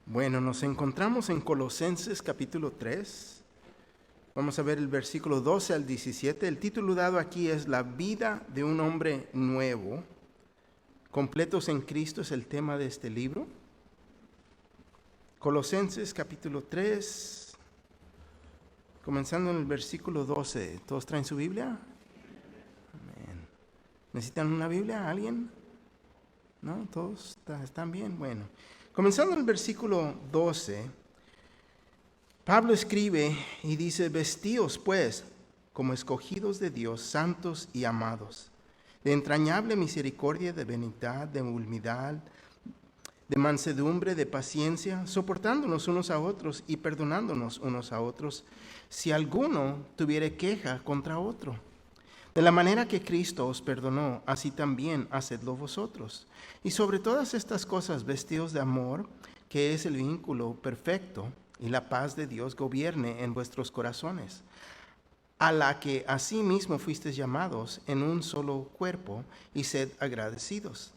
Bueno, nos encontramos en Colosenses capítulo 3. Vamos a ver el versículo 12 al 17. El título dado aquí es La vida de un hombre nuevo. Completos en Cristo es el tema de este libro. Colosenses capítulo 3, comenzando en el versículo 12. ¿Todos traen su Biblia? Amén. ¿Necesitan una Biblia? ¿Alguien? ¿No? ¿Todos están bien? Bueno. Comenzando en el versículo 12, Pablo escribe y dice: vestíos pues como escogidos de Dios, santos y amados, de entrañable misericordia, de benignidad, de humildad, de mansedumbre, de paciencia, soportándonos unos a otros y perdonándonos unos a otros, si alguno tuviere queja contra otro. De la manera que Cristo os perdonó, así también hacedlo vosotros. Y sobre todas estas cosas, vestidos de amor, que es el vínculo perfecto, y la paz de Dios gobierne en vuestros corazones, a la que asimismo fuisteis llamados en un solo cuerpo, y sed agradecidos.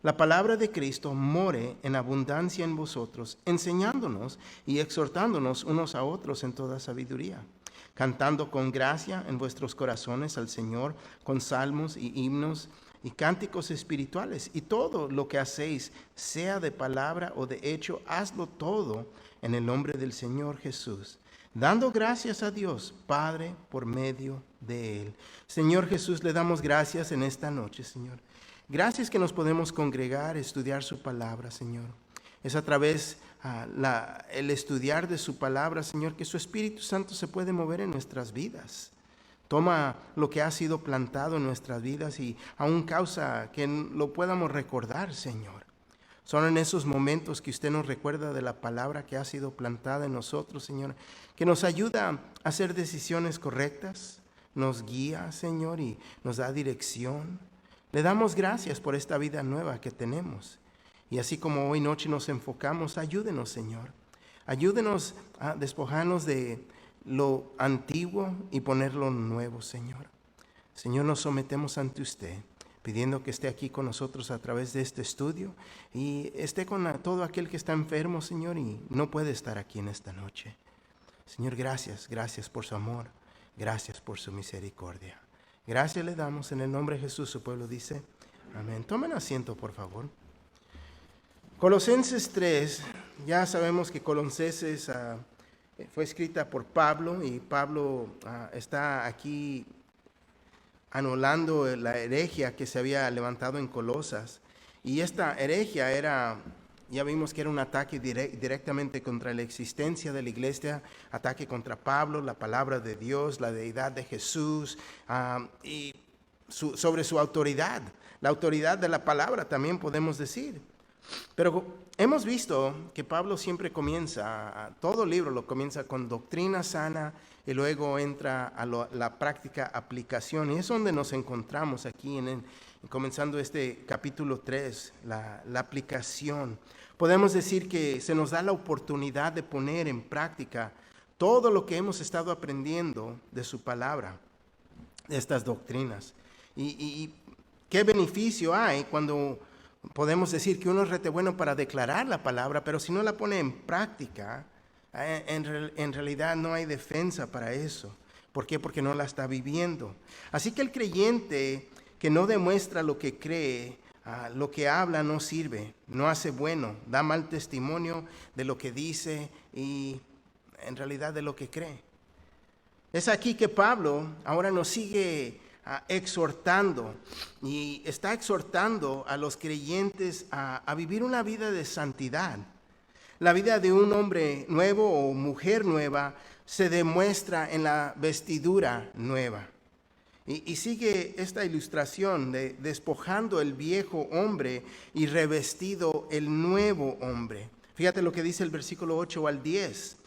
La palabra de Cristo more en abundancia en vosotros, enseñándonos y exhortándonos unos a otros en toda sabiduría, cantando con gracia en vuestros corazones al Señor, con salmos y himnos y cánticos espirituales. Y todo lo que hacéis, sea de palabra o de hecho, hazlo todo en el nombre del Señor Jesús, dando gracias a Dios Padre por medio de Él. Señor Jesús, le damos gracias en esta noche, Señor. Gracias que nos podemos congregar, estudiar su palabra, Señor. Es a través el estudiar de su palabra, Señor, que su Espíritu Santo se puede mover en nuestras vidas. Toma lo que ha sido plantado en nuestras vidas y aún causa que lo podamos recordar, Señor. Son en esos momentos que usted nos recuerda de la palabra que ha sido plantada en nosotros, Señor, que nos ayuda a hacer decisiones correctas, nos guía, Señor, y nos da dirección. Le damos gracias por esta vida nueva que tenemos. Y así como hoy noche nos enfocamos, ayúdenos, Señor. Ayúdenos a despojarnos de lo antiguo y ponerlo nuevo, Señor. Señor, nos sometemos ante usted, pidiendo que esté aquí con nosotros a través de este estudio y esté con todo aquel que está enfermo, Señor, y no puede estar aquí en esta noche. Señor, gracias por su amor, gracias por su misericordia. Gracias le damos en el nombre de Jesús. Su pueblo dice amén. Tomen asiento, por favor. Colosenses 3, ya sabemos que Colosenses fue escrita por Pablo, y Pablo está aquí anulando la herejía que se había levantado en Colosas. Y esta herejía ya vimos que era un ataque directamente contra la existencia de la iglesia, ataque contra Pablo, la palabra de Dios, la deidad de Jesús, y sobre su autoridad, la autoridad de la palabra también podemos decir. Pero hemos visto que Pablo siempre todo libro lo comienza con doctrina sana y luego entra a la práctica aplicación. Y es donde nos encontramos aquí comenzando este capítulo 3, la aplicación. Podemos decir que se nos da la oportunidad de poner en práctica todo lo que hemos estado aprendiendo de su palabra, de estas doctrinas. Y qué beneficio hay cuando podemos decir que uno es rete bueno para declarar la palabra, pero si no la pone en práctica, en realidad no hay defensa para eso. ¿Por qué? Porque no la está viviendo. Así que el creyente que no demuestra lo que cree, lo que habla no sirve, no hace bueno, da mal testimonio de lo que dice y en realidad de lo que cree. Es aquí que Pablo ahora nos sigue exhortando, y está exhortando a los creyentes a vivir una vida de santidad. La vida de un hombre nuevo o mujer nueva se demuestra en la vestidura nueva. Y sigue esta ilustración de despojando el viejo hombre y revestido el nuevo hombre. Fíjate lo que dice el versículo 8 al 10.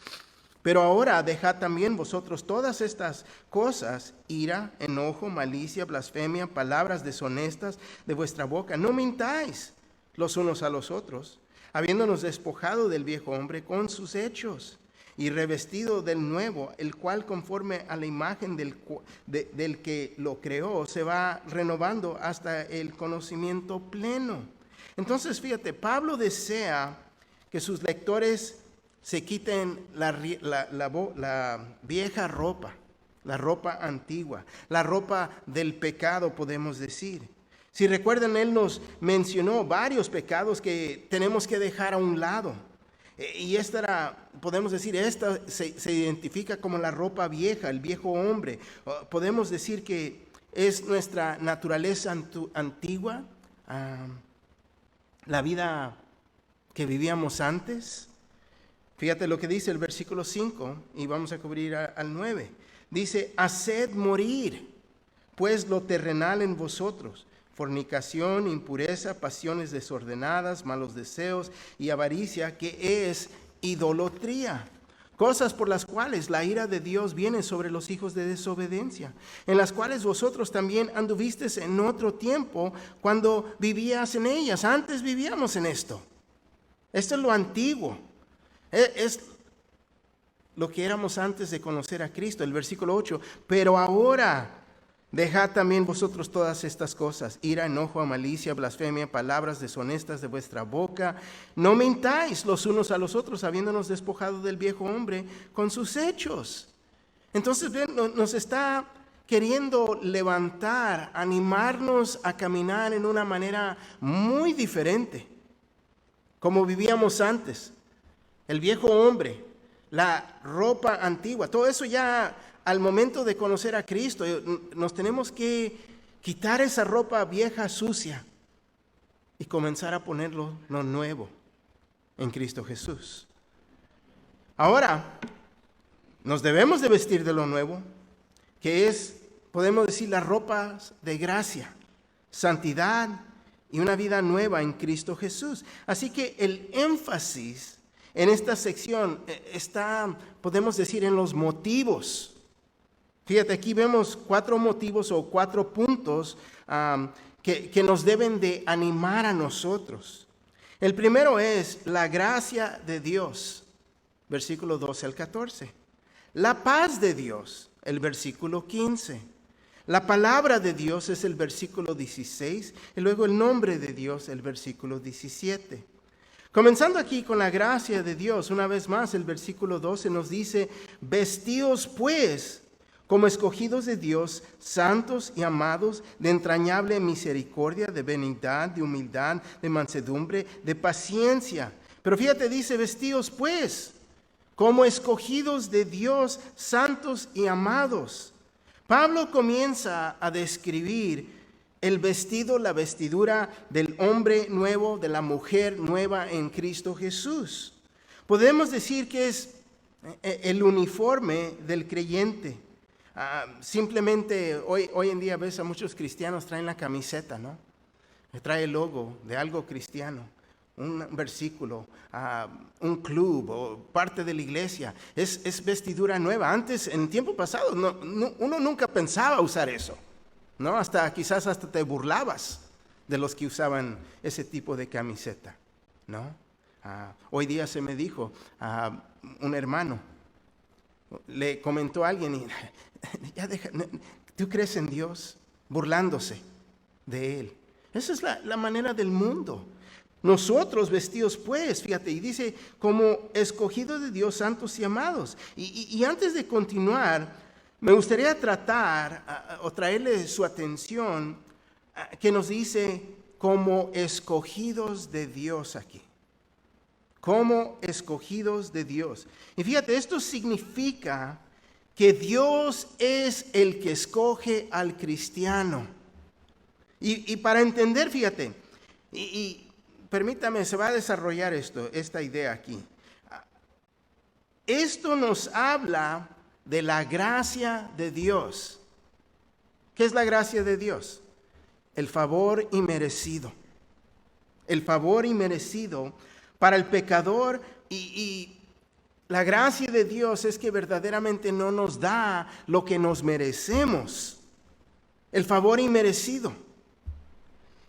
Pero ahora dejad también vosotros todas estas cosas: ira, enojo, malicia, blasfemia, palabras deshonestas de vuestra boca. No mintáis los unos a los otros, habiéndonos despojado del viejo hombre con sus hechos, y revestido del nuevo, el cual conforme a la imagen del que lo creó, se va renovando hasta el conocimiento pleno. Entonces, fíjate, Pablo desea que sus lectores se quiten la vieja ropa, la ropa antigua, la ropa del pecado, podemos decir. Si recuerdan, Él nos mencionó varios pecados que tenemos que dejar a un lado. Y esta era, podemos decir, esta se identifica como la ropa vieja, el viejo hombre. Podemos decir que es nuestra naturaleza antigua, la vida que vivíamos antes. Fíjate lo que dice el versículo 5 y vamos a cubrir al 9. Dice, haced morir pues lo terrenal en vosotros: fornicación, impureza, pasiones desordenadas, malos deseos y avaricia, que es idolatría. Cosas por las cuales la ira de Dios viene sobre los hijos de desobediencia, en las cuales vosotros también anduvisteis en otro tiempo cuando vivías en ellas. Antes vivíamos en esto. Esto es lo antiguo. Es lo que éramos antes de conocer a Cristo. El versículo 8, pero ahora dejad también vosotros todas estas cosas: ira, enojo, malicia, blasfemia, palabras deshonestas de vuestra boca. No mintáis los unos a los otros, habiéndonos despojado del viejo hombre con sus hechos. Entonces nos está queriendo levantar, animarnos a caminar en una manera muy diferente, como vivíamos antes. El viejo hombre, la ropa antigua, todo eso ya al momento de conocer a Cristo, nos tenemos que quitar esa ropa vieja, sucia, y comenzar a ponerlo lo nuevo en Cristo Jesús. Ahora, nos debemos de vestir de lo nuevo, que es, podemos decir, las ropas de gracia, santidad y una vida nueva en Cristo Jesús. Así que el énfasis en esta sección está, podemos decir, en los motivos. Fíjate, aquí vemos 4 motivos o 4 puntos que nos deben de animar a nosotros. El primero es la gracia de Dios, versículo 12 al 14. La paz de Dios, el versículo 15. La palabra de Dios es el versículo 16 y luego el nombre de Dios, el versículo 17. Comenzando aquí con la gracia de Dios, una vez más el versículo 12 nos dice, vestíos pues como escogidos de Dios, santos y amados, de entrañable misericordia, de benignidad, de humildad, de mansedumbre, de paciencia. Pero fíjate, dice, vestíos pues como escogidos de Dios, santos y amados. Pablo comienza a describir el vestido, la vestidura del hombre nuevo, de la mujer nueva en Cristo Jesús. Podemos decir que es el uniforme del creyente. Simplemente hoy en día ves a muchos cristianos traen la camiseta, ¿no? Trae el logo de algo cristiano, un versículo, un club o parte de la iglesia. Es vestidura nueva. Antes, en el tiempo pasado, uno nunca pensaba usar eso, ¿no? Quizás hasta te burlabas de los que usaban ese tipo de camiseta, ¿no? Hoy día se me dijo, un hermano le comentó a alguien, y, ¿tú crees en Dios? Burlándose de él. Esa es la manera del mundo. Nosotros vestidos pues, fíjate, y dice, como escogidos de Dios, santos y amados. Y antes de continuar, me gustaría tratar o traerle su atención que nos dice como escogidos de Dios aquí. Como escogidos de Dios. Y fíjate, esto significa que Dios es el que escoge al cristiano. Y para entender, fíjate, y permítame, se va a desarrollar esta idea aquí. Esto nos habla de la gracia de Dios. ¿Qué es la gracia de Dios? El favor inmerecido. El favor inmerecido para el pecador, y la gracia de Dios es que verdaderamente no nos da lo que nos merecemos. El favor inmerecido.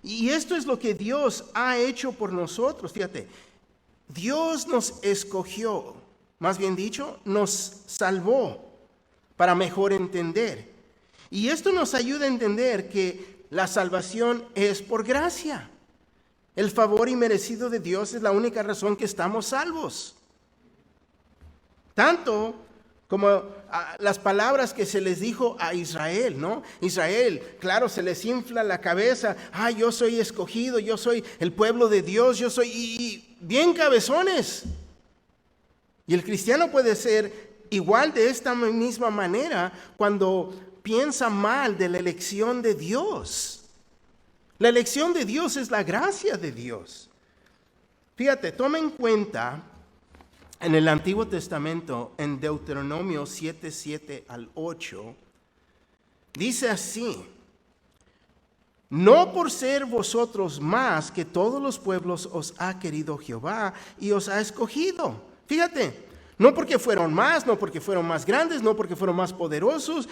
Y esto es lo que Dios ha hecho por nosotros. Fíjate, Dios nos escogió, más bien dicho, nos salvó para mejor entender. Y esto nos ayuda a entender que la salvación es por gracia. El favor inmerecido de Dios es la única razón que estamos salvos. Tanto como las palabras que se les dijo a Israel, ¿no? Israel, claro, se les infla la cabeza. Yo soy escogido, yo soy el pueblo de Dios, yo soy... Y bien cabezones. Y el cristiano puede ser igual de esta misma manera cuando piensa mal de la elección de Dios. La elección de Dios es la gracia de Dios. Fíjate, toma en cuenta en el Antiguo Testamento, en Deuteronomio 7, al 8, dice así: no por ser vosotros más que todos los pueblos os ha querido Jehová y os ha escogido. Fíjate, no porque fueron más, no porque fueron más grandes, no porque fueron más poderosos,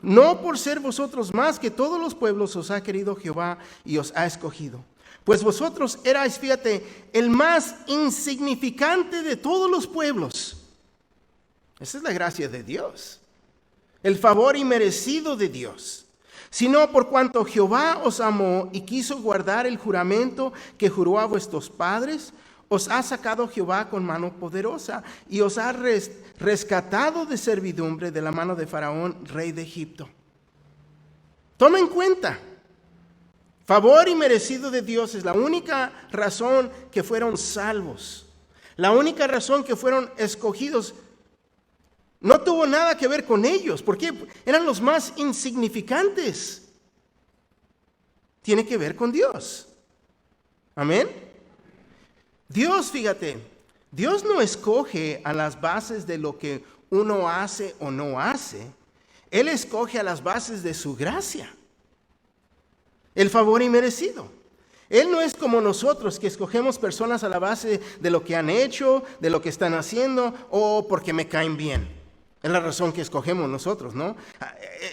no por ser vosotros más que todos los pueblos os ha querido Jehová y os ha escogido. Pues vosotros erais, fíjate, el más insignificante de todos los pueblos. Esa es la gracia de Dios, el favor inmerecido de Dios. Sino por cuanto Jehová os amó y quiso guardar el juramento que juró a vuestros padres, os ha sacado Jehová con mano poderosa y os ha rescatado de servidumbre de la mano de Faraón, rey de Egipto. Toma en cuenta. Favor inmerecido de Dios es la única razón que fueron salvos. La única razón que fueron escogidos. No tuvo nada que ver con ellos. ¿Por qué? Eran los más insignificantes. Tiene que ver con Dios. Amén. Dios, fíjate, Dios no escoge a las bases de lo que uno hace o no hace. Él escoge a las bases de su gracia. El favor inmerecido. Él no es como nosotros que escogemos personas a la base de lo que han hecho, de lo que están haciendo o porque me caen bien. Es la razón que escogemos nosotros, ¿no?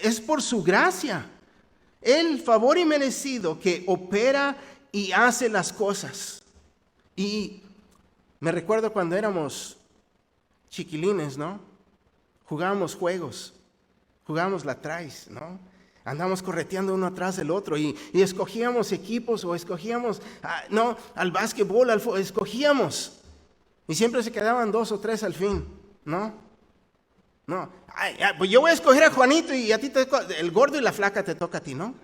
Es por su gracia. El favor inmerecido que opera y hace las cosas. Y me recuerdo cuando éramos chiquilines, ¿no? Jugábamos juegos, jugábamos la traes, ¿no? Andamos correteando uno atrás del otro y escogíamos equipos o escogíamos, al básquetbol, escogíamos. Y siempre se quedaban 2 o 3 al fin, ¿no? Pues yo voy a escoger a Juanito y a ti el gordo y la flaca te toca a ti, ¿no?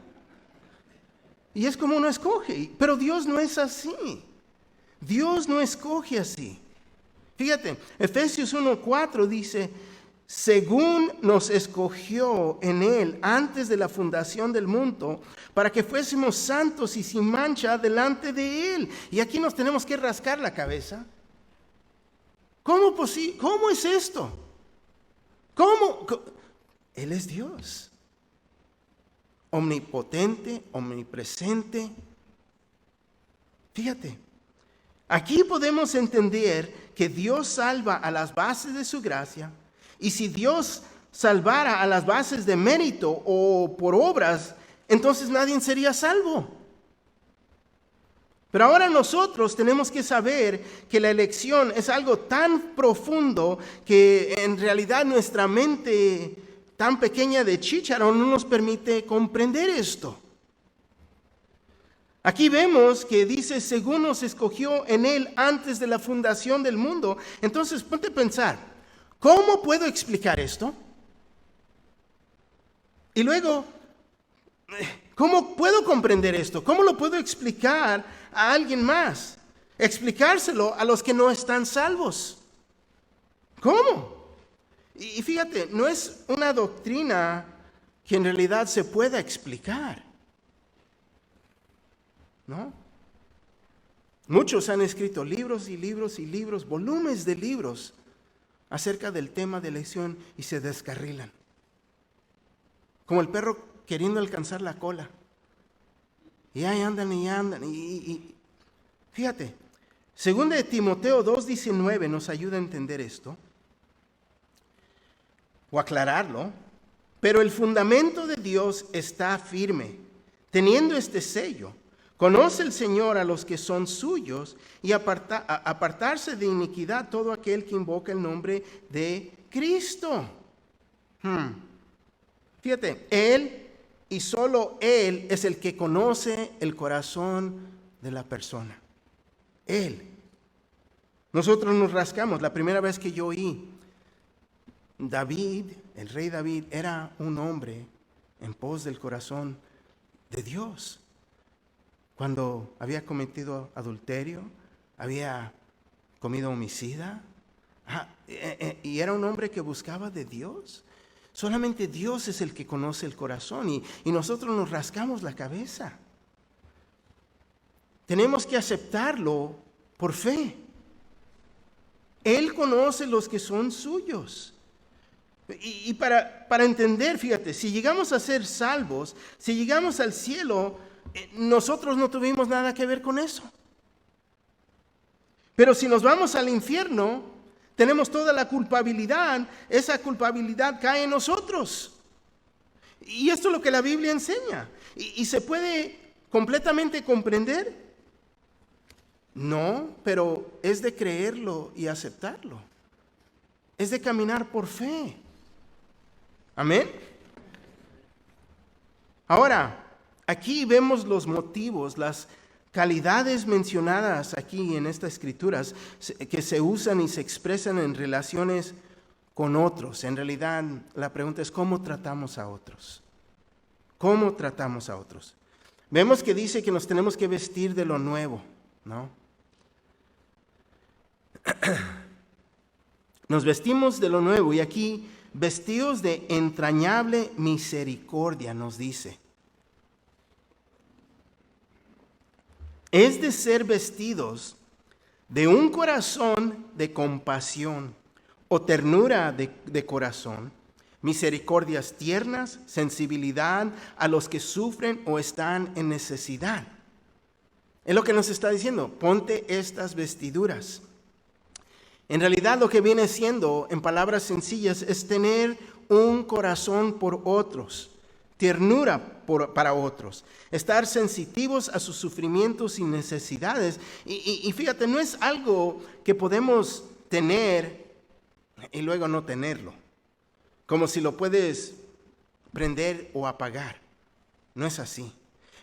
Y es como uno escoge, pero Dios no es así. Dios no escoge así. Fíjate, Efesios 1:4 dice: según nos escogió en Él antes de la fundación del mundo, para que fuésemos santos y sin mancha delante de Él. Y aquí nos tenemos que rascar la cabeza. ¿Cómo es esto? ¿Cómo? Él es Dios. Omnipotente, omnipresente. Fíjate, aquí podemos entender que Dios salva a las bases de su gracia. Y si Dios salvara a las bases de mérito o por obras, entonces nadie sería salvo. Pero ahora nosotros tenemos que saber que la elección es algo tan profundo que en realidad nuestra mente tan pequeña de chícharo no nos permite comprender esto. Aquí vemos que dice: según nos escogió en Él antes de la fundación del mundo. Entonces ponte a pensar, ¿cómo puedo explicar esto? Y luego, ¿cómo puedo comprender esto? ¿Cómo lo puedo explicar a alguien más? Explicárselo a los que no están salvos. ¿Cómo? Y fíjate, no es una doctrina que en realidad se pueda explicar, ¿no? Muchos han escrito libros y libros y libros, volúmenes de libros acerca del tema de elección y se descarrilan. Como el perro queriendo alcanzar la cola. Y ahí andan y andan. Y fíjate, 2 Timoteo 2:19 nos ayuda a entender esto o aclararlo. Pero el fundamento de Dios está firme, teniendo este sello: conoce el Señor a los que son suyos y apartarse de iniquidad todo aquel que invoca el nombre de Cristo. Fíjate, Él y solo Él es el que conoce el corazón de la persona. Él. Nosotros nos rascamos. La primera vez que yo oí, David, el rey David, era un hombre en pos del corazón de Dios. Cuando había cometido adulterio, había comido homicida, y era un hombre que buscaba de Dios. Solamente Dios es el que conoce el corazón y nosotros nos rascamos la cabeza. Tenemos que aceptarlo por fe. Él conoce los que son suyos. Y para entender, fíjate, si llegamos a ser salvos, si llegamos al cielo, nosotros no tuvimos nada que ver con eso. Pero si nos vamos al infierno, tenemos toda la culpabilidad, esa culpabilidad cae en nosotros. Y esto es lo que la Biblia enseña. ¿Y se puede completamente comprender? No, pero es de creerlo y aceptarlo. Es de caminar por fe. Amén. Ahora, aquí vemos los motivos, las calidades mencionadas aquí en estas escrituras que se usan y se expresan en relaciones con otros. En realidad, la pregunta es ¿cómo tratamos a otros? ¿Cómo tratamos a otros? Vemos que dice que nos tenemos que vestir de lo nuevo, ¿no? Nos vestimos de lo nuevo y aquí vestidos de entrañable misericordia, nos dice. Es de ser vestidos de un corazón de compasión o ternura de corazón, misericordias tiernas, sensibilidad a los que sufren o están en necesidad. Es lo que nos está diciendo, ponte estas vestiduras. En realidad lo que viene siendo, en palabras sencillas, es tener un corazón por otros, ternura para otros, estar sensitivos a sus sufrimientos y necesidades. Y fíjate, no es algo que podemos tener y luego no tenerlo, como si lo puedes prender o apagar. No es así.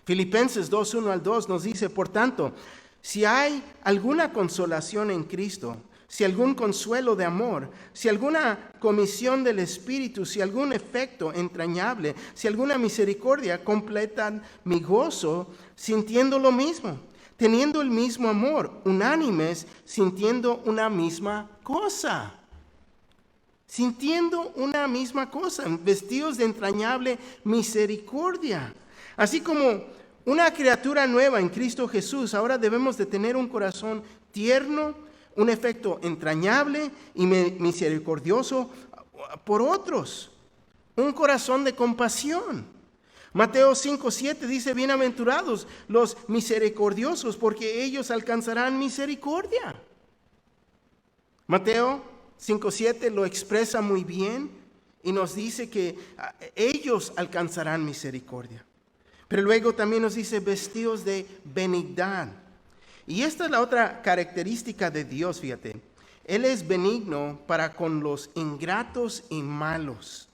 Filipenses 2:1-2 nos dice, por tanto, si hay alguna consolación en Cristo, si algún consuelo de amor, si alguna comisión del Espíritu, si algún efecto entrañable, si alguna misericordia, completan mi gozo sintiendo lo mismo, teniendo el mismo amor, unánimes, sintiendo una misma cosa. Sintiendo una misma cosa, vestidos de entrañable misericordia. Así como una criatura nueva en Cristo Jesús, ahora debemos de tener un corazón tierno, un efecto entrañable y misericordioso por otros. Un corazón de compasión. Mateo 5:7 dice, bienaventurados los misericordiosos, porque ellos alcanzarán misericordia. Mateo 5:7 lo expresa muy bien y nos dice que ellos alcanzarán misericordia. Pero luego también nos dice vestidos de benignidad. Y esta es la otra característica de Dios, fíjate. Él es benigno para con los ingratos y malos.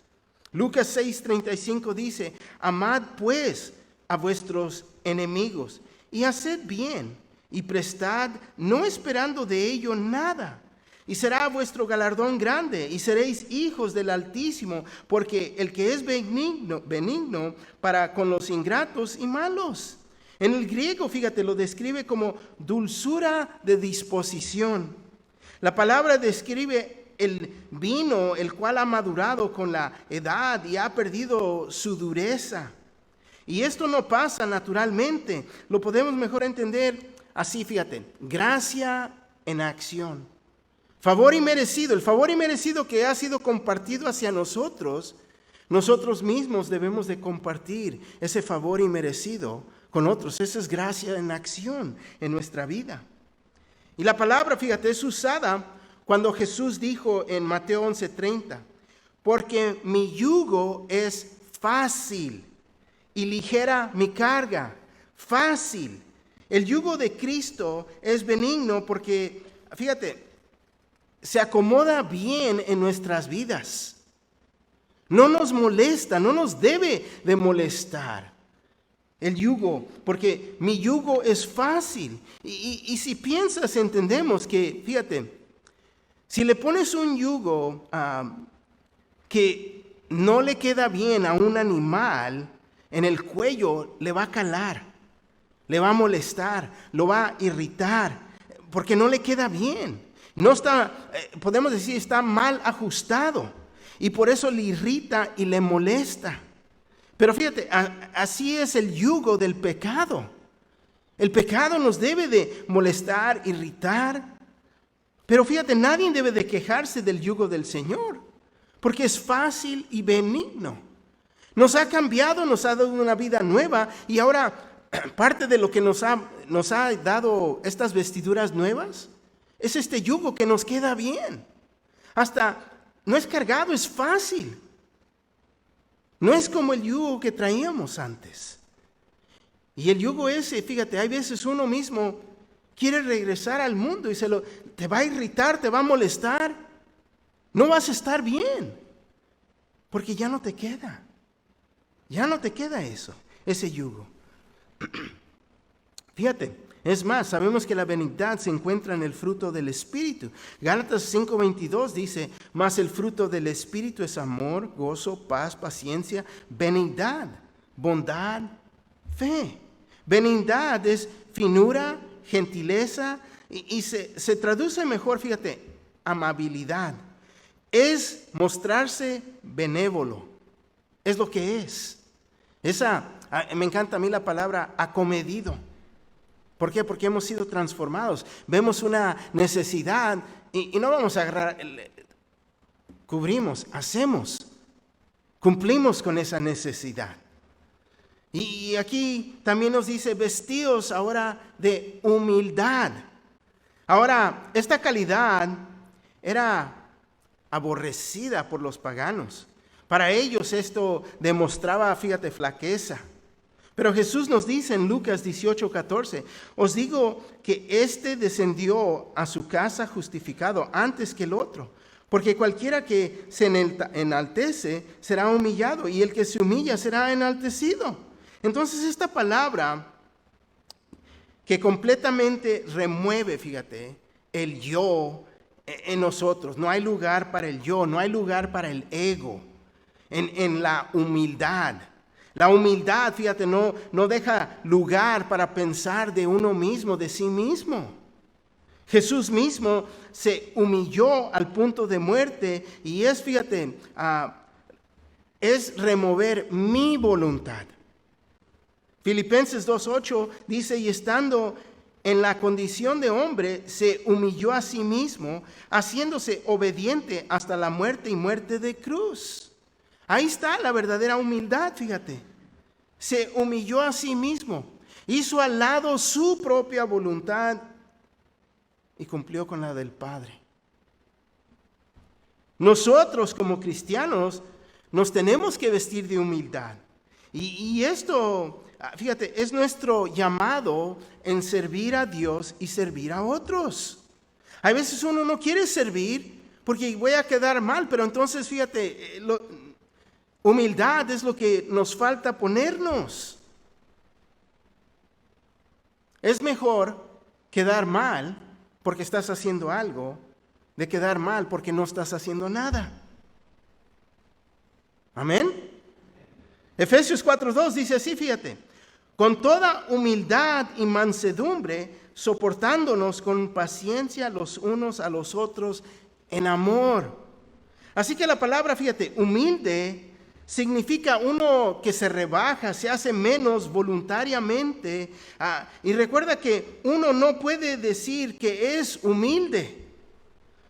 Lucas 6:35 dice, amad pues a vuestros enemigos y haced bien y prestad, no esperando de ello nada. Y será vuestro galardón grande y seréis hijos del Altísimo, porque el que es benigno para con los ingratos y malos. En el griego, fíjate, lo describe como dulzura de disposición. La palabra describe el vino, el cual ha madurado con la edad y ha perdido su dureza. Y esto no pasa naturalmente. Lo podemos mejor entender así, fíjate. Gracia en acción. Favor inmerecido. El favor inmerecido que ha sido compartido hacia nosotros, nosotros mismos debemos de compartir ese favor inmerecido con otros. Esa es gracia en acción en nuestra vida. Y la palabra, fíjate, es usada cuando Jesús dijo en Mateo 11:30, porque mi yugo es fácil y ligera mi carga. Fácil. El yugo de Cristo es benigno porque, fíjate, se acomoda bien en nuestras vidas. No nos molesta, no nos debe de molestar. El yugo, porque mi yugo es fácil. Y si piensas, entendemos que, fíjate, si le pones un yugo que no le queda bien a un animal, en el cuello le va a calar, le va a molestar, lo va a irritar, porque no le queda bien. No está, podemos decir, está mal ajustado, y por eso le irrita y le molesta. Pero fíjate, así es el yugo del pecado. El pecado nos debe de molestar, irritar. Pero fíjate, nadie debe de quejarse del yugo del Señor, porque es fácil y benigno. Nos ha cambiado, nos ha dado una vida nueva, y ahora parte de lo que nos ha dado estas vestiduras nuevas es este yugo que nos queda bien. Hasta no es cargado, es fácil. No es como el yugo que traíamos antes. Y el yugo ese, fíjate, hay veces uno mismo quiere regresar al mundo y te va a irritar, te va a molestar. No vas a estar bien, porque ya no te queda. Ya no te queda eso, ese yugo. Fíjate, es más, sabemos que la benignidad se encuentra en el fruto del Espíritu. Gálatas 5:22 dice, mas el fruto del Espíritu es amor, gozo, paz, paciencia, benignidad, bondad, fe. Benignidad es finura, gentileza, y se traduce mejor, fíjate, amabilidad. Es mostrarse benévolo, es lo que es. Me encanta a mí la palabra acomedido. ¿Por qué? Porque hemos sido transformados. Vemos una necesidad y no vamos a agarrar, cubrimos, hacemos, cumplimos con esa necesidad. Y aquí también nos dice, vestidos ahora de humildad. Ahora, esta calidad era aborrecida por los paganos. Para ellos esto demostraba, fíjate, flaqueza. Pero Jesús nos dice en Lucas 18:14, os digo que éste descendió a su casa justificado antes que el otro, porque cualquiera que se enaltece será humillado, y el que se humilla será enaltecido. Entonces esta palabra que completamente remueve, fíjate, el yo en nosotros. No hay lugar para el yo, no hay lugar para el ego, en la humildad. La humildad, fíjate, no deja lugar para pensar de uno mismo, de sí mismo. Jesús mismo se humilló al punto de muerte y es, fíjate, es remover mi voluntad. Filipenses 2:8 dice, y estando en la condición de hombre, se humilló a sí mismo, haciéndose obediente hasta la muerte y muerte de cruz. Ahí está la verdadera humildad, fíjate. Se humilló a sí mismo, hizo al lado su propia voluntad y cumplió con la del Padre. Nosotros como cristianos nos tenemos que vestir de humildad. Y esto, fíjate, es nuestro llamado en servir a Dios y servir a otros. Hay veces uno no quiere servir porque voy a quedar mal, pero entonces, fíjate, humildad es lo que nos falta ponernos. Es mejor quedar mal porque estás haciendo algo de quedar mal porque no estás haciendo nada. Amén. Efesios 4:2 dice así, fíjate, con toda humildad y mansedumbre, soportándonos con paciencia los unos a los otros en amor. Así que la palabra, fíjate, humilde significa uno que se rebaja, se hace menos voluntariamente. Y recuerda que uno no puede decir que es humilde.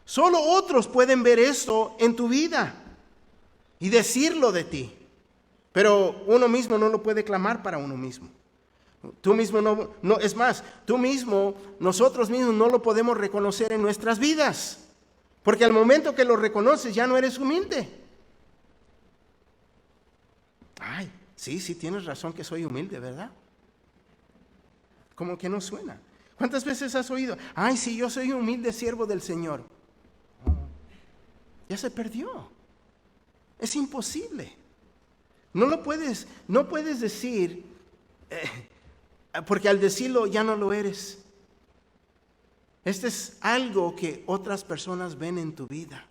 Solo otros pueden ver esto en tu vida y decirlo de ti. Pero uno mismo no lo puede clamar para uno mismo. Tú mismo no, es más, tú mismo, nosotros mismos no lo podemos reconocer en nuestras vidas. Porque al momento que lo reconoces ya no eres humilde. Ay, sí, tienes razón que soy humilde, ¿verdad? Como que no suena. ¿Cuántas veces has oído? Ay, sí, yo soy humilde siervo del Señor. Ya se perdió. Es imposible. No puedes decir porque al decirlo ya no lo eres. Este es algo que otras personas ven en tu vida.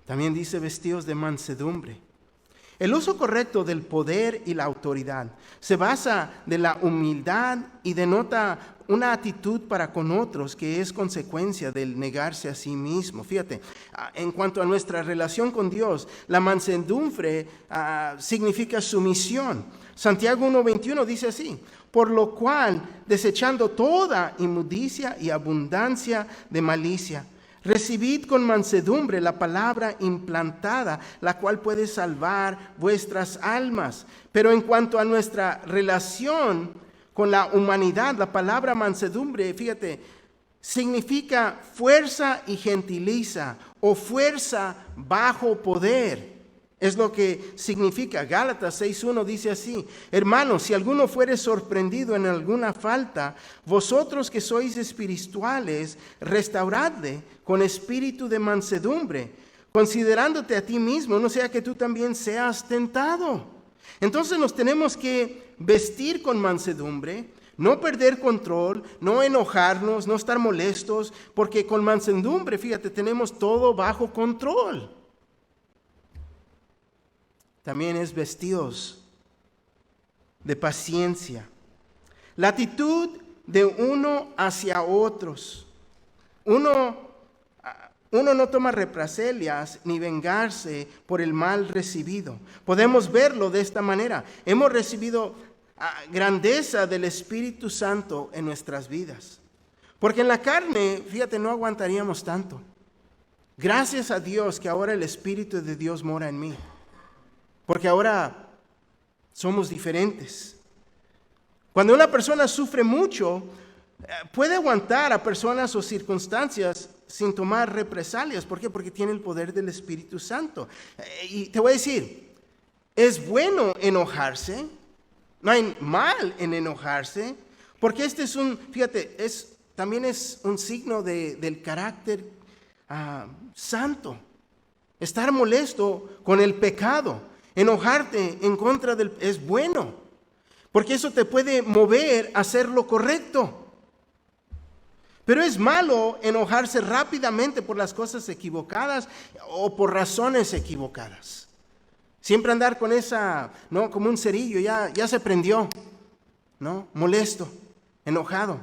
También dice vestidos de mansedumbre. El uso correcto del poder y la autoridad se basa de la humildad y denota una actitud para con otros que es consecuencia del negarse a sí mismo. Fíjate, en cuanto a nuestra relación con Dios, la mansedumbre significa sumisión. Santiago 1:21 dice así: por lo cual, desechando toda inmundicia y abundancia de malicia, recibid con mansedumbre la palabra implantada, la cual puede salvar vuestras almas. Pero en cuanto a nuestra relación con la humanidad, la palabra mansedumbre, fíjate, significa fuerza y gentiliza o fuerza bajo poder. Es lo que significa. Gálatas 6:1 dice así: hermanos, si alguno fuere sorprendido en alguna falta, vosotros que sois espirituales, restauradle con espíritu de mansedumbre, considerándote a ti mismo, no sea que tú también seas tentado. Entonces nos tenemos que vestir con mansedumbre, no perder control, no enojarnos, no estar molestos, porque con mansedumbre, fíjate, tenemos todo bajo control. También es vestidos de paciencia. La actitud de uno hacia otros. Uno no toma represalias ni vengarse por el mal recibido. Podemos verlo de esta manera. Hemos recibido grandeza del Espíritu Santo en nuestras vidas. Porque en la carne, fíjate, no aguantaríamos tanto. Gracias a Dios que ahora el Espíritu de Dios mora en mí. Porque ahora somos diferentes. Cuando una persona sufre mucho, puede aguantar a personas o circunstancias sin tomar represalias. ¿Por qué? Porque tiene el poder del Espíritu Santo. Y te voy a decir, es bueno enojarse. No hay mal en enojarse. Porque este es fíjate, también es un signo del carácter santo. Estar molesto con el pecado. Enojarte en contra es bueno, porque eso te puede mover a hacer lo correcto. Pero es malo enojarse rápidamente por las cosas equivocadas o por razones equivocadas. Siempre andar con esa, ¿no? Como un cerillo, ya se prendió, ¿no? Molesto, enojado.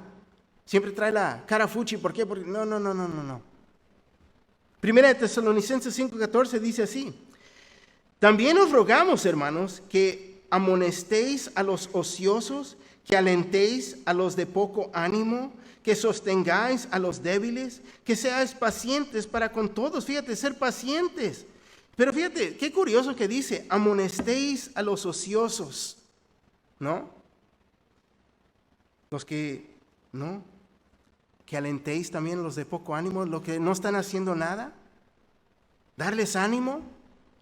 Siempre trae la cara fuchi. ¿Por qué? Porque no. Primera de Tesalonicenses 5:14 dice así: también os rogamos, hermanos, que amonestéis a los ociosos, que alentéis a los de poco ánimo, que sostengáis a los débiles, que seáis pacientes para con todos. Fíjate, ser pacientes. Pero fíjate, qué curioso que dice, amonestéis a los ociosos, ¿no? Los que, ¿no? Que alentéis también a los de poco ánimo, los que no están haciendo nada. Darles ánimo.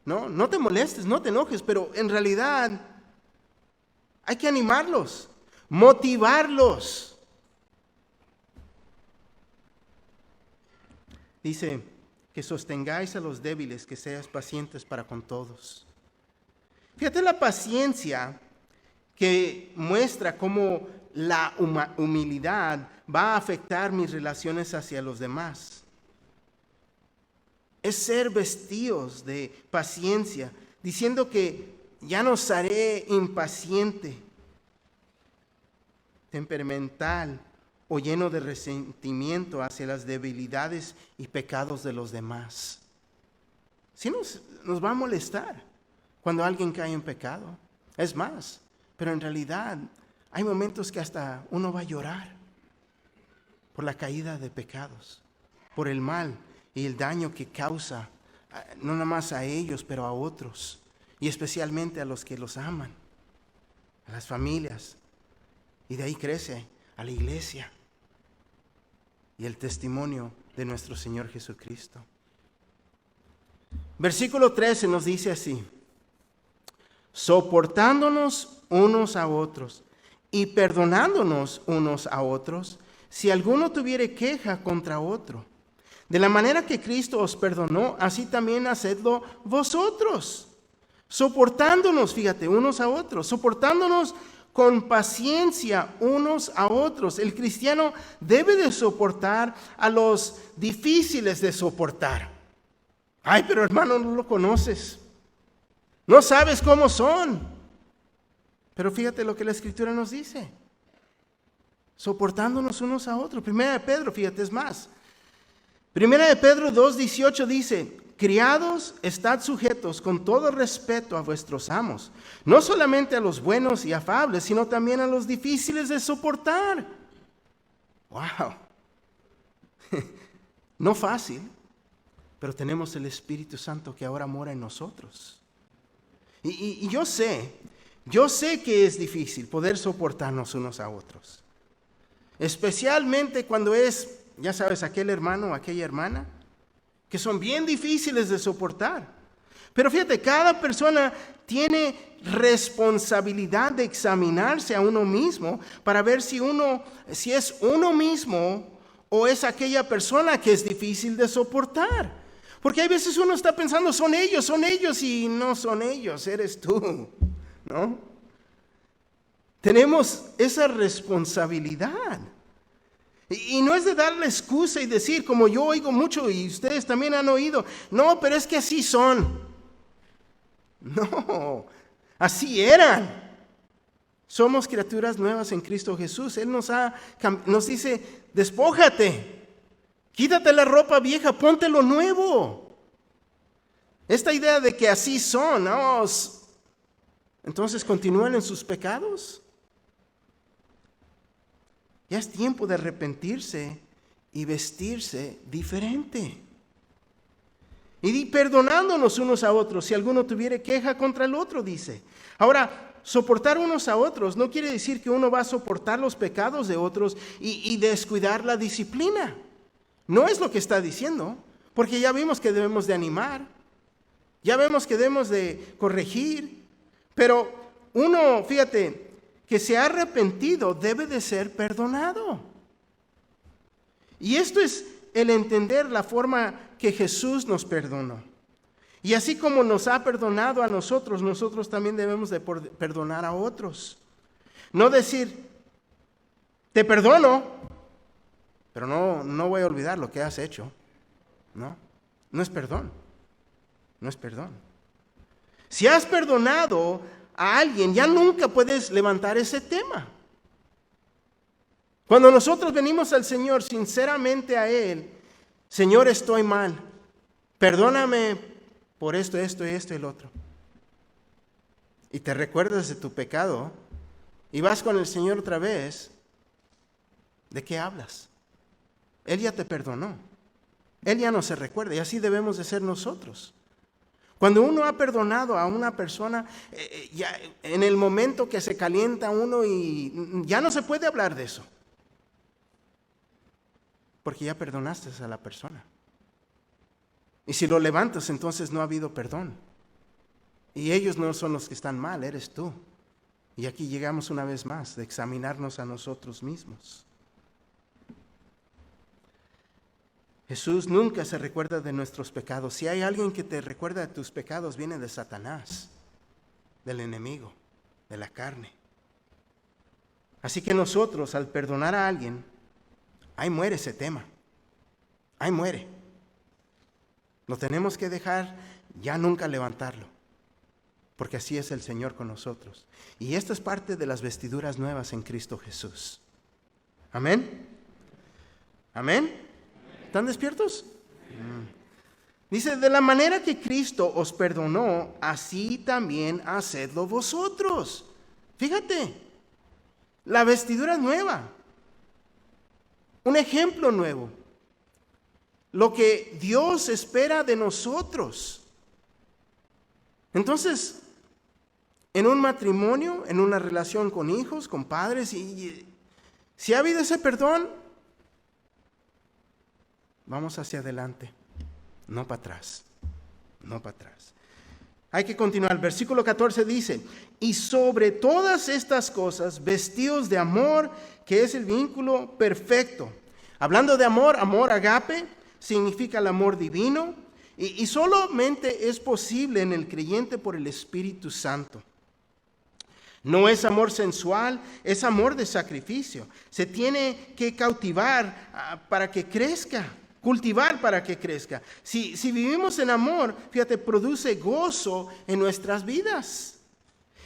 No te molestes, no te enojes, pero en realidad hay que animarlos, motivarlos. Dice que sostengáis a los débiles, que seáis pacientes para con todos. Fíjate la paciencia que muestra cómo la humildad va a afectar mis relaciones hacia los demás. Es ser vestidos de paciencia, diciendo que ya no seré impaciente, temperamental o lleno de resentimiento hacia las debilidades y pecados de los demás. Sí nos va a molestar cuando alguien cae en pecado. Es más, pero en realidad hay momentos que hasta uno va a llorar por la caída de pecados, por el mal y el daño que causa, no nada más a ellos, pero a otros, y especialmente a los que los aman, a las familias. Y de ahí crece a la iglesia y el testimonio de nuestro Señor Jesucristo. Versículo 13 nos dice así: soportándonos unos a otros y perdonándonos unos a otros, si alguno tuviere queja contra otro. De la manera que Cristo os perdonó, así también hacedlo vosotros. soportándonos, fíjate, unos a otros, soportándonos con paciencia unos a otros. El cristiano debe de soportar a los difíciles de soportar. Ay, pero hermano, no lo conoces. No sabes cómo son. Pero fíjate lo que la Escritura nos dice. Soportándonos unos a otros. Primera de Pedro, fíjate, es más. Primera de Pedro 2:18 dice: criados, estad sujetos con todo respeto a vuestros amos, no solamente a los buenos y afables, sino también a los difíciles de soportar. ¡Wow! No fácil, pero tenemos el Espíritu Santo que ahora mora en nosotros. Y yo sé que es difícil poder soportarnos unos a otros. Especialmente cuando es, ya sabes, aquel hermano o aquella hermana que son bien difíciles de soportar. Pero fíjate, cada persona tiene responsabilidad de examinarse a uno mismo para ver si es uno mismo o es aquella persona que es difícil de soportar. Porque hay veces uno está pensando, son ellos y no son ellos, eres tú, ¿no? Tenemos esa responsabilidad. Y no es de darle excusa y decir, como yo oigo mucho y ustedes también han oído, no, pero es que así son. No, así eran. Somos criaturas nuevas en Cristo Jesús. Él nos dice, despójate, quítate la ropa vieja, ponte lo nuevo. Esta idea de que así son, ¿no? Entonces continúan en sus pecados. Ya es tiempo de arrepentirse y vestirse diferente. Y perdonándonos unos a otros, si alguno tuviere queja contra el otro, dice. Ahora, soportar unos a otros no quiere decir que uno va a soportar los pecados de otros y descuidar la disciplina. No es lo que está diciendo, porque ya vimos que debemos de animar, ya vemos que debemos de corregir, pero uno, fíjate, que se ha arrepentido debe de ser perdonado. Y esto es el entender la forma que Jesús nos perdonó. Y así como nos ha perdonado a nosotros, nosotros también debemos de perdonar a otros. No decir, te perdono, pero no voy a olvidar lo que has hecho. No es perdón. No es perdón. Si has perdonado a alguien, ya nunca puedes levantar ese tema. Cuando nosotros venimos al Señor sinceramente a Él, Señor, estoy mal, perdóname por esto y el otro. Y te recuerdas de tu pecado y vas con el Señor otra vez, ¿de qué hablas? Él ya te perdonó. Él ya no se recuerda y así debemos de ser nosotros. Cuando uno ha perdonado a una persona, ya en el momento que se calienta uno y ya no se puede hablar de eso. Porque ya perdonaste a la persona. Y si lo levantas, entonces no ha habido perdón. Y ellos no son los que están mal, eres tú. Y aquí llegamos una vez más de examinarnos a nosotros mismos. Jesús nunca se recuerda de nuestros pecados. Si hay alguien que te recuerda de tus pecados, viene de Satanás, del enemigo, de la carne. Así que nosotros, al perdonar a alguien, ahí muere ese tema. Ahí muere. Lo tenemos que dejar, ya nunca levantarlo. Porque así es el Señor con nosotros. Y esta es parte de las vestiduras nuevas en Cristo Jesús. Amén. Amén. ¿Están despiertos? Dice, de la manera que Cristo os perdonó, así también hacedlo vosotros. Fíjate, la vestidura nueva, un ejemplo nuevo, lo que Dios espera de nosotros. Entonces, en un matrimonio, en una relación con hijos, con padres, y si ha habido ese perdón, vamos hacia adelante, no para atrás, no para atrás. Hay que continuar. El versículo 14 dice, y sobre todas estas cosas, vestidos de amor, que es el vínculo perfecto. Hablando de amor, amor agape, significa el amor divino. Y solamente es posible en el creyente por el Espíritu Santo. No es amor sensual, es amor de sacrificio. Se tiene que cautivar para que crezca, cultivar para que crezca. Si vivimos en amor, fíjate, produce gozo en nuestras vidas.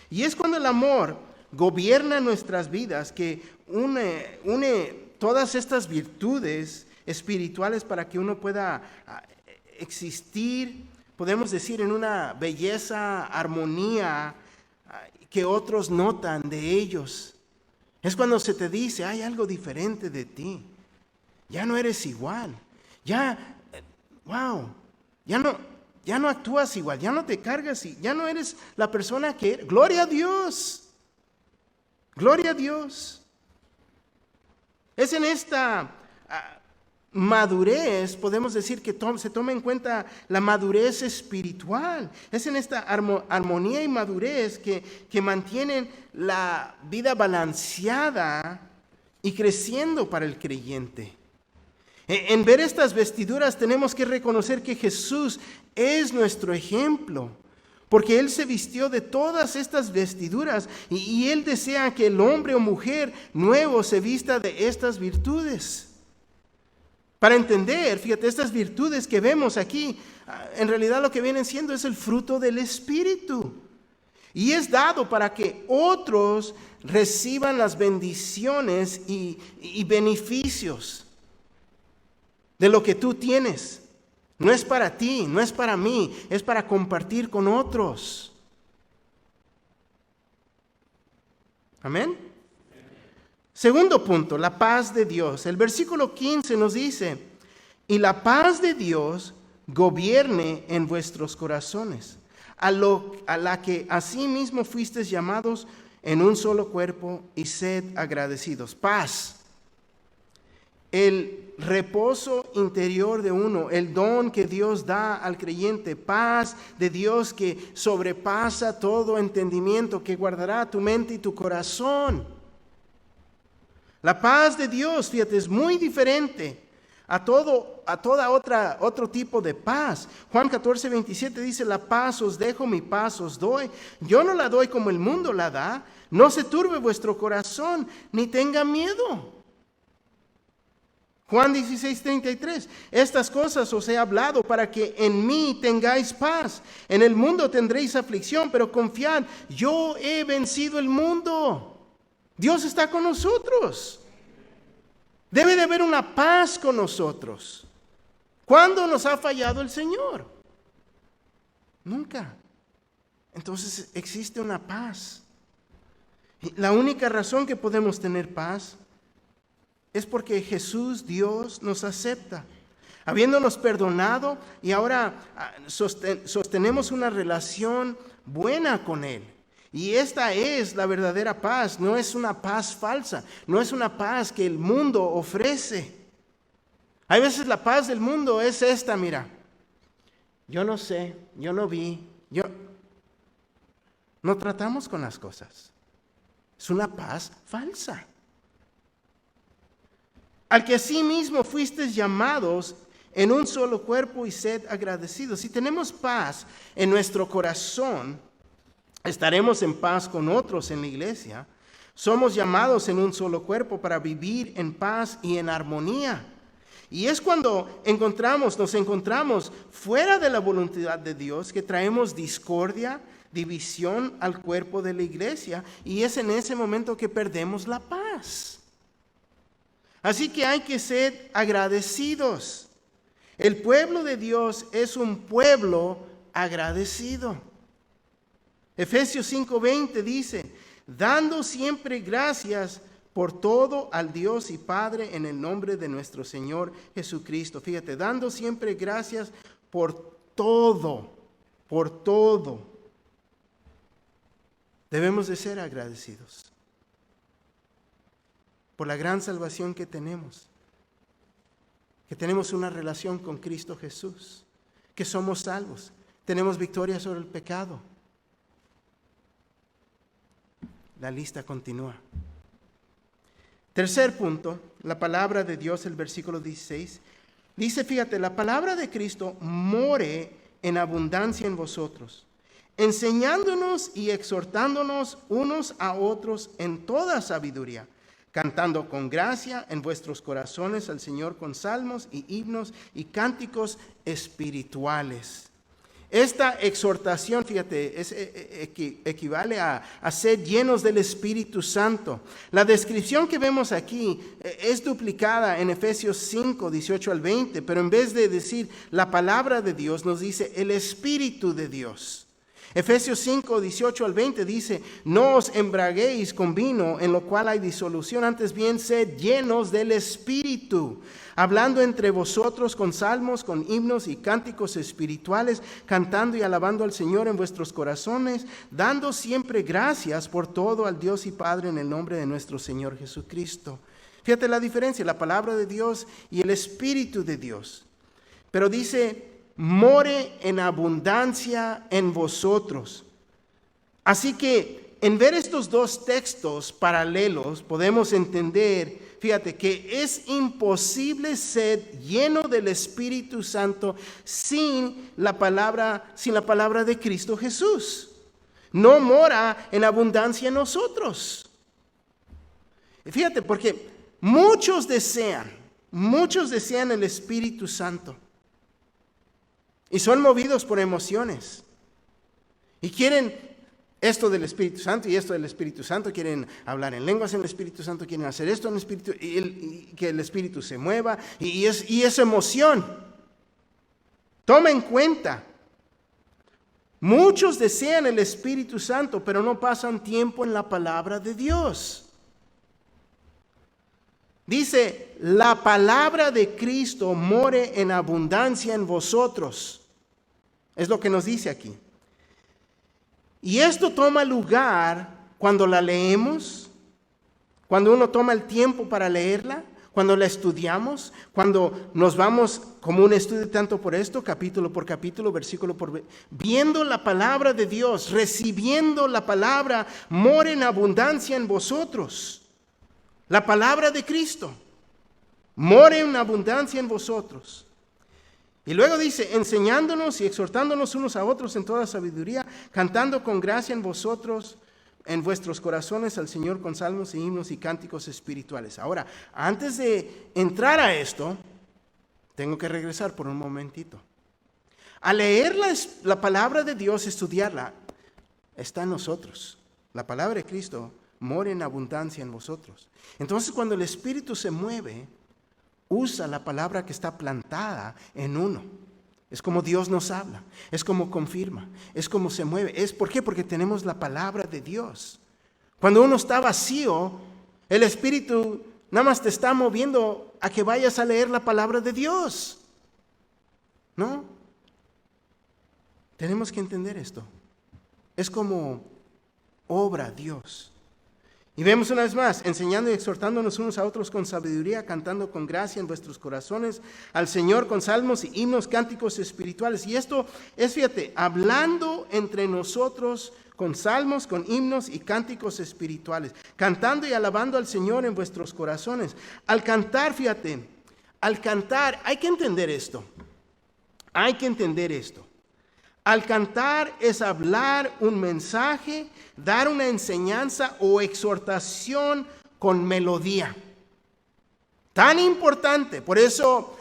Y es cuando el amor gobierna nuestras vidas que une todas estas virtudes espirituales para que uno pueda existir, podemos decir, en una belleza, armonía que otros notan de ellos. Es cuando se te dice, hay algo diferente de ti. Ya no eres igual. Ya no actúas igual, ya no te cargas, ya no eres la persona que eres. Gloria a Dios. Gloria a Dios. Es en esta madurez, podemos decir que se toma en cuenta la madurez espiritual. Es en esta armonía y madurez que mantienen la vida balanceada y creciendo para el creyente. En ver estas vestiduras tenemos que reconocer que Jesús es nuestro ejemplo, porque Él se vistió de todas estas vestiduras y Él desea que el hombre o mujer nuevo se vista de estas virtudes. Para entender, fíjate, estas virtudes que vemos aquí, en realidad lo que vienen siendo es el fruto del Espíritu. Y es dado para que otros reciban las bendiciones y beneficios de lo que tú tienes. No es para ti, no es para mí, es para compartir con otros. Amén. Segundo punto, la paz de Dios. El versículo 15 nos dice, y la paz de Dios gobierne en vuestros corazones, a la que asimismo fuisteis llamados en un solo cuerpo, y sed agradecidos. Paz. El reposo interior de uno, el don que Dios da al creyente, paz de Dios que sobrepasa todo entendimiento, que guardará tu mente y tu corazón. La paz de Dios, fíjate, es muy diferente a otro tipo de paz. Juan 14:27 dice, la paz os dejo, mi paz os doy. Yo no la doy como el mundo la da. No se turbe vuestro corazón, ni tenga miedo. Juan 16:33, estas cosas os he hablado para que en mí tengáis paz. En el mundo tendréis aflicción, pero confiad, yo he vencido el mundo. Dios está con nosotros. Debe de haber una paz con nosotros. ¿Cuándo nos ha fallado el Señor? Nunca. Entonces existe una paz. Y la única razón que podemos tener paz es porque Jesús, Dios, nos acepta. Habiéndonos perdonado y ahora sostenemos una relación buena con Él. Y esta es la verdadera paz, no es una paz falsa, no es una paz que el mundo ofrece. Hay veces la paz del mundo es esta, mira, yo no sé, yo no vi, no tratamos con las cosas. Es una paz falsa. Al que asimismo fuisteis llamados en un solo cuerpo y sed agradecidos. Si tenemos paz en nuestro corazón, estaremos en paz con otros en la iglesia. Somos llamados en un solo cuerpo para vivir en paz y en armonía. Y es cuando nos encontramos fuera de la voluntad de Dios que traemos discordia, división al cuerpo de la iglesia. Y es en ese momento que perdemos la paz. Así que hay que ser agradecidos. El pueblo de Dios es un pueblo agradecido. Efesios 5:20 dice, dando siempre gracias por todo al Dios y Padre en el nombre de nuestro Señor Jesucristo. Fíjate, dando siempre gracias por todo, por todo. Debemos de ser agradecidos por la gran salvación que tenemos una relación con Cristo Jesús, que somos salvos, tenemos victoria sobre el pecado. La lista continúa. Tercer punto, la palabra de Dios, el versículo 16. Dice, fíjate, la palabra de Cristo more en abundancia en vosotros, enseñándonos y exhortándonos unos a otros en toda sabiduría, cantando con gracia en vuestros corazones al Señor con salmos y himnos y cánticos espirituales. Esta exhortación, fíjate, equivale a ser llenos del Espíritu Santo. La descripción que vemos aquí es duplicada en Efesios 5, 18 al 20, pero en vez de decir la palabra de Dios, nos dice el Espíritu de Dios. Efesios 5, 18 al 20 dice, no os embraguéis con vino, en lo cual hay disolución, antes bien sed llenos del Espíritu, hablando entre vosotros con salmos, con himnos y cánticos espirituales, cantando y alabando al Señor en vuestros corazones, dando siempre gracias por todo al Dios y Padre en el nombre de nuestro Señor Jesucristo. Fíjate la diferencia, la palabra de Dios y el Espíritu de Dios. Pero dice, more en abundancia en vosotros. Así que en ver estos dos textos paralelos podemos entender, fíjate, que es imposible ser lleno del Espíritu Santo sin la palabra de Cristo Jesús. No mora en abundancia en nosotros. Fíjate, porque muchos desean el Espíritu Santo. Y son movidos por emociones. Y quieren esto del Espíritu Santo y esto del Espíritu Santo. Quieren hablar en lenguas en el Espíritu Santo. Quieren hacer esto en el Espíritu. Y que el Espíritu se mueva. Y es emoción. Toma en cuenta. Muchos desean el Espíritu Santo, pero no pasan tiempo en la palabra de Dios. Dice, la palabra de Cristo more en abundancia en vosotros. Es lo que nos dice aquí. Y esto toma lugar cuando la leemos, cuando uno toma el tiempo para leerla, cuando la estudiamos, cuando nos vamos como un estudio tanto por esto, capítulo por capítulo, versículo por viendo la palabra de Dios, recibiendo la palabra, more en abundancia en vosotros. La palabra de Cristo, more en abundancia en vosotros. Y luego dice, enseñándonos y exhortándonos unos a otros en toda sabiduría, cantando con gracia en vosotros, en vuestros corazones al Señor con salmos y himnos y cánticos espirituales. Ahora, antes de entrar a esto, tengo que regresar por un momentito. Al leer la palabra de Dios, estudiarla, está en nosotros. La palabra de Cristo more en abundancia en vosotros. Entonces, cuando el Espíritu se mueve, usa la palabra que está plantada en uno. Es como Dios nos habla, es como confirma, es como se mueve. ¿Por qué? Porque tenemos la palabra de Dios. Cuando uno está vacío, el Espíritu nada más te está moviendo a que vayas a leer la palabra de Dios. ¿No? Tenemos que entender esto. Es como obra Dios. Y vemos una vez más, enseñando y exhortándonos unos a otros con sabiduría, cantando con gracia en vuestros corazones al Señor con salmos y himnos, cánticos espirituales. Y esto es, fíjate, hablando entre nosotros con salmos, con himnos y cánticos espirituales, cantando y alabando al Señor en vuestros corazones. Al cantar, fíjate, al cantar, hay que entender esto. Hay que entender esto. Al cantar es hablar un mensaje, dar una enseñanza o exhortación con melodía. Tan importante. Por eso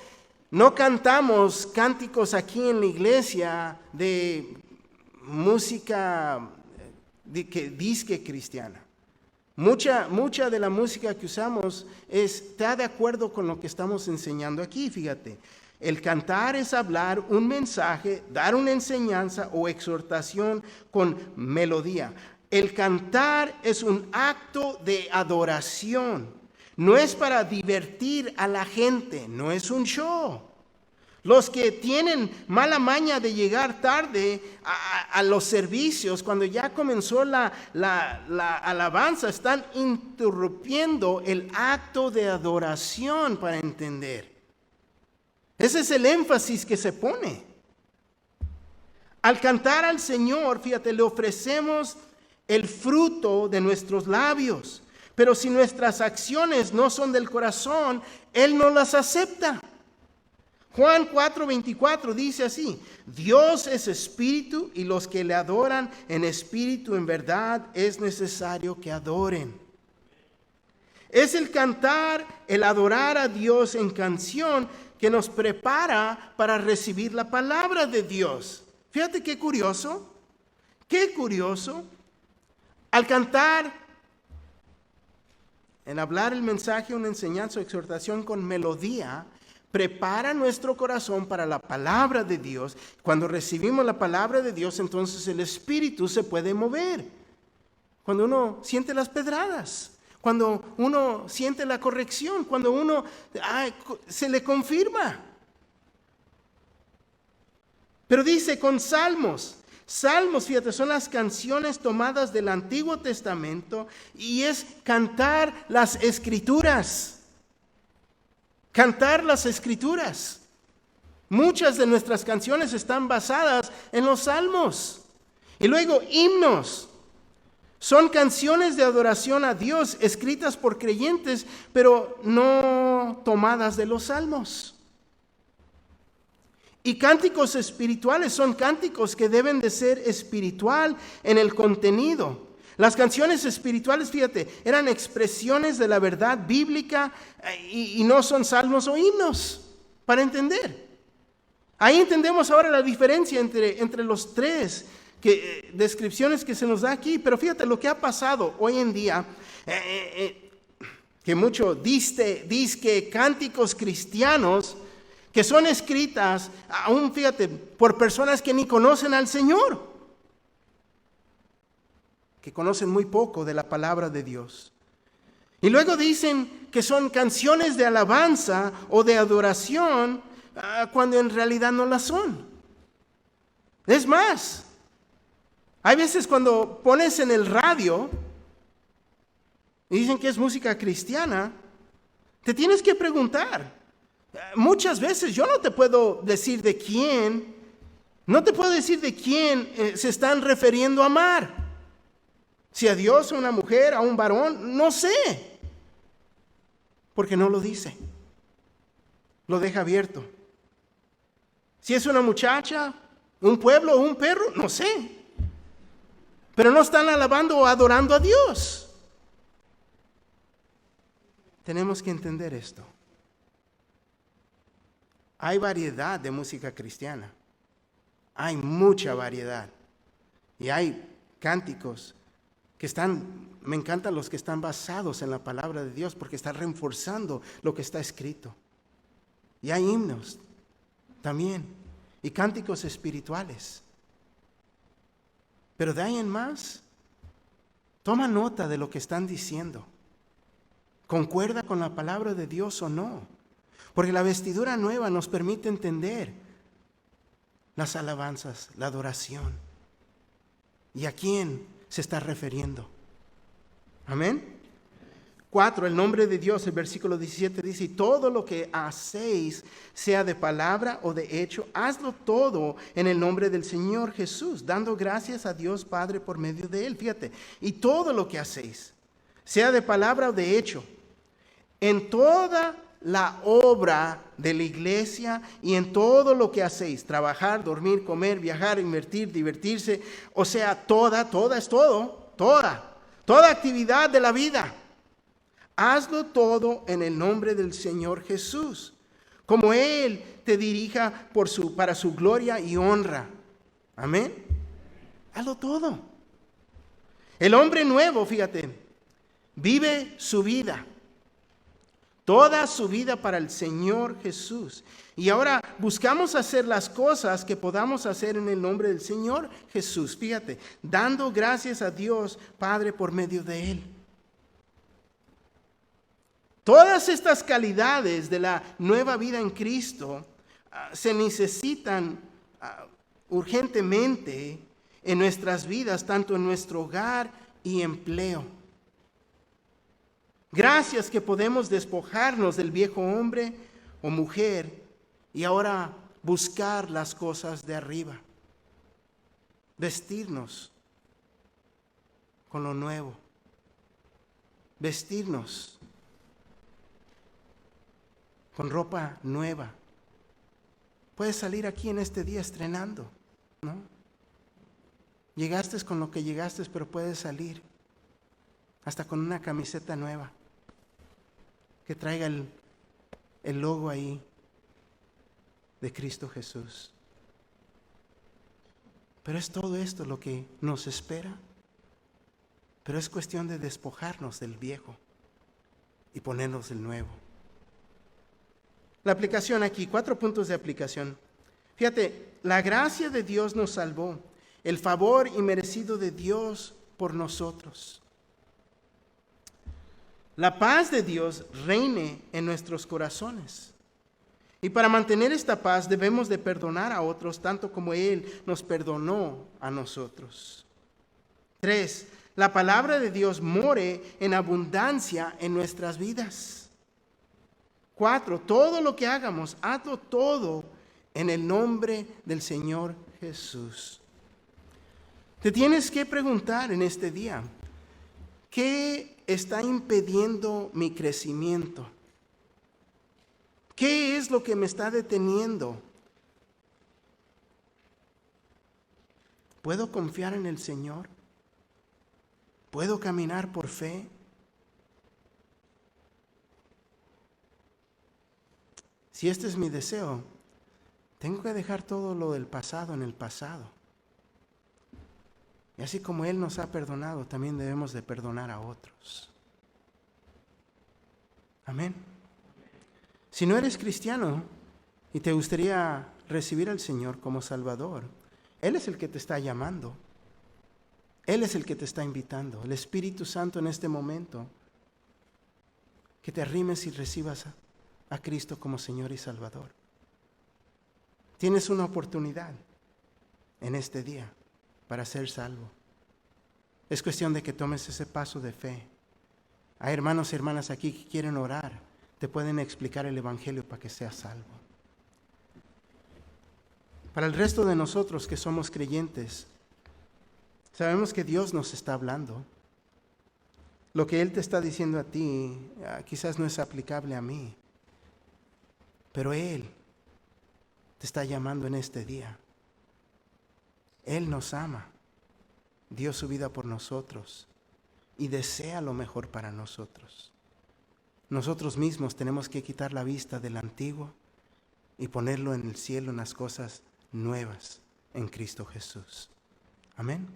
no cantamos cánticos aquí en la iglesia de música disque cristiana. Mucha de la música que usamos está de acuerdo con lo que estamos enseñando aquí, fíjate. El cantar es hablar un mensaje, dar una enseñanza o exhortación con melodía. El cantar es un acto de adoración. No es para divertir a la gente, no es un show. Los que tienen mala maña de llegar tarde a los servicios, cuando ya comenzó la alabanza, están interrumpiendo el acto de adoración para entender. Ese es el énfasis que se pone. Al cantar al Señor, fíjate, le ofrecemos el fruto de nuestros labios. Pero si nuestras acciones no son del corazón, Él no las acepta. Juan 4:24 dice así: Dios es espíritu y los que le adoran en espíritu en verdad es necesario que adoren. Es el cantar, el adorar a Dios en canción que nos prepara para recibir la palabra de Dios. Fíjate qué curioso, qué curioso. Al cantar, en hablar el mensaje, una enseñanza o exhortación con melodía, prepara nuestro corazón para la palabra de Dios. Cuando recibimos la palabra de Dios, entonces el Espíritu se puede mover. Cuando uno siente las pedradas, cuando uno siente la corrección, cuando uno se le confirma. Pero dice con salmos. Salmos, fíjate, son las canciones tomadas del Antiguo Testamento y es cantar las Escrituras. Cantar las Escrituras. Muchas de nuestras canciones están basadas en los salmos. Y luego himnos. Son canciones de adoración a Dios escritas por creyentes, pero no tomadas de los salmos. Y cánticos espirituales son cánticos que deben de ser espiritual en el contenido. Las canciones espirituales, fíjate, eran expresiones de la verdad bíblica y no son salmos o himnos, para entender. Ahí entendemos ahora la diferencia entre los tres descripciones que se nos da aquí. Pero fíjate lo que ha pasado hoy en día, que mucho disque cánticos cristianos que son escritas, aún fíjate, por personas que ni conocen al Señor, que conocen muy poco de la palabra de Dios. Y luego dicen que son canciones de alabanza o de adoración, cuando en realidad no las son. Es más, hay veces cuando pones en el radio y dicen que es música cristiana, te tienes que preguntar. Muchas veces yo no te puedo decir de quién, se están refiriendo a amar. Si a Dios, a una mujer, a un varón, no sé. Porque no lo dice. Lo deja abierto. Si es una muchacha, un pueblo o un perro, no sé. Pero no están alabando o adorando a Dios. Tenemos que entender esto. Hay variedad de música cristiana. Hay mucha variedad. Y hay cánticos que me encantan los que están basados en la palabra de Dios, porque están reforzando lo que está escrito. Y hay himnos también, y cánticos espirituales. Pero de ahí en más, toma nota de lo que están diciendo. ¿Concuerda con la palabra de Dios o no? Porque la vestidura nueva nos permite entender las alabanzas, la adoración. ¿Y a quién se está refiriendo? Amén. 4, el nombre de Dios, el versículo 17 dice: y todo lo que hacéis, sea de palabra o de hecho, hazlo todo en el nombre del Señor Jesús, dando gracias a Dios Padre por medio de Él. Fíjate, y todo lo que hacéis, sea de palabra o de hecho, en toda la obra de la iglesia y en todo lo que hacéis, trabajar, dormir, comer, viajar, invertir, divertirse, o sea, toda es todo, toda actividad de la vida. Hazlo todo en el nombre del Señor Jesús, como Él te dirija para su gloria y honra. Amén. Hazlo todo. El hombre nuevo, fíjate, vive su vida. Toda su vida para el Señor Jesús. Y ahora buscamos hacer las cosas que podamos hacer en el nombre del Señor Jesús. Fíjate, dando gracias a Dios Padre por medio de Él. Todas estas calidades de la nueva vida en Cristo se necesitan urgentemente en nuestras vidas, tanto en nuestro hogar y empleo. Gracias que podemos despojarnos del viejo hombre o mujer y ahora buscar las cosas de arriba. Vestirnos con lo nuevo. Vestirnos con ropa nueva. Puedes salir aquí en este día estrenando, ¿no? Llegaste con lo que llegaste, pero puedes salir hasta con una camiseta nueva que traiga el logo ahí de Cristo Jesús. Pero es todo esto lo que nos espera. Pero es cuestión de despojarnos del viejo y ponernos el nuevo. La aplicación aquí, 4 puntos de aplicación. Fíjate, la gracia de Dios nos salvó, el favor inmerecido de Dios por nosotros. La paz de Dios reine en nuestros corazones. Y para mantener esta paz debemos de perdonar a otros tanto como Él nos perdonó a nosotros. 3. La palabra de Dios more en abundancia en nuestras vidas. 4. Todo lo que hagamos, hazlo todo en el nombre del Señor Jesús. Te tienes que preguntar en este día, ¿qué está impidiendo mi crecimiento? ¿Qué es lo que me está deteniendo? ¿Puedo confiar en el Señor? ¿Puedo caminar por fe? Si este es mi deseo, tengo que dejar todo lo del pasado en el pasado. Y así como Él nos ha perdonado, también debemos de perdonar a otros. Amén. Si no eres cristiano y te gustaría recibir al Señor como Salvador, Él es el que te está llamando. Él es el que te está invitando. El Espíritu Santo en este momento, que te arrimes y recibas a Cristo como Señor y Salvador. Tienes una oportunidad en este día para ser salvo. Es cuestión de que tomes ese paso de fe. Hay hermanos y hermanas aquí que quieren orar. Te pueden explicar el Evangelio para que seas salvo. Para el resto de nosotros que somos creyentes, sabemos que Dios nos está hablando. Lo que Él te está diciendo a ti quizás no es aplicable a mí, pero Él te está llamando en este día. Él nos ama, dio su vida por nosotros y desea lo mejor para nosotros. Nosotros mismos tenemos que quitar la vista del antiguo y ponerlo en el cielo, en las cosas nuevas en Cristo Jesús. Amén.